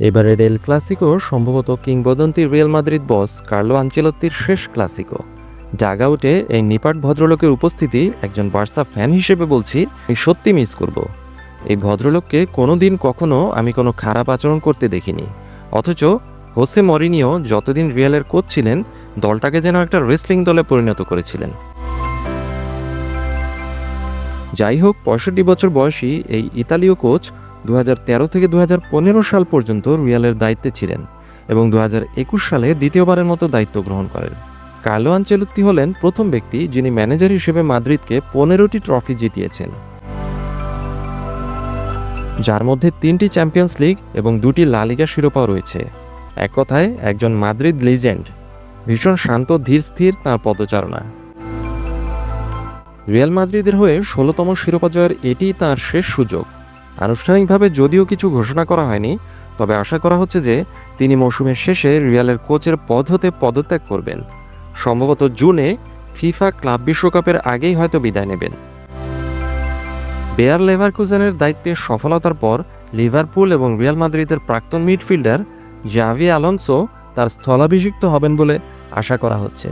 এবারের El Clasico সম্ভবত কিংবদন্তি রিয়াল মাদ্রিদ বস কার্লো আনচেলত্তির শেষ ক্লাসিকো। ডাগআউটে এই নিপাট ভদ্রলোকের উপস্থিতি একজন বার্সা ফ্যান হিসেবে বলছি, আমি সত্যি মিস করব। এই ভদ্রলোককে কোনো দিন কখনো আমি কোনো খারাপ আচরণ করতে দেখিনি, অথচ হোসে মরিনিও যতদিন রিয়ালের কোচ ছিলেন দলটাকে যেন একটা রেসলিং দলে পরিণত করেছিলেন। যাই হোক, ৬৫ বছর বয়সী এই ইতালীয় কোচ ২০১৩ থেকে ২০১৫ সাল পর্যন্ত রিয়ালের দায়িত্বে ছিলেন এবং ২০২১ সালে দ্বিতীয়বারের মতো দায়িত্ব গ্রহণ করেন। কার্লো আনচেলত্তি হলেন প্রথম ব্যক্তি যিনি ম্যানেজার হিসেবে মাদ্রিদকে ১৫টি ট্রফি জিতিয়েছেন, যার মধ্যে ৩টি চ্যাম্পিয়ন্স লিগ এবং ২টি লা লিগা শিরোপাও রয়েছে। এক কথায় একজন মাদ্রিদ লিজেন্ড। ভীষণ শান্ত ধীর স্থির তাঁর পদচারণা। রিয়াল মাদ্রিদের হয়ে ১৬তম শিরোপা জয়ের এটিই তাঁর শেষ সুযোগ। আনুষ্ঠানিকভাবে যদিও কিছু ঘোষণা করা হয়নি, তবে আশা করা হচ্ছে যে তিনি মৌসুমের শেষে রিয়ালের কোচের পদ হতে পদত্যাগ করবেন। সম্ভবত জুনে ফিফা ক্লাব বিশ্বকাপের আগেই হয়তো বিদায় নেবেন। বেয়ার লেভারকুজেনের দায়িত্বে সফলতার পর লিভারপুল এবং রিয়াল মাদ্রিদের প্রাক্তন মিডফিল্ডার জাভি আলোনসো তার স্থলাভিষিক্ত হবেন বলে আশা করা হচ্ছে।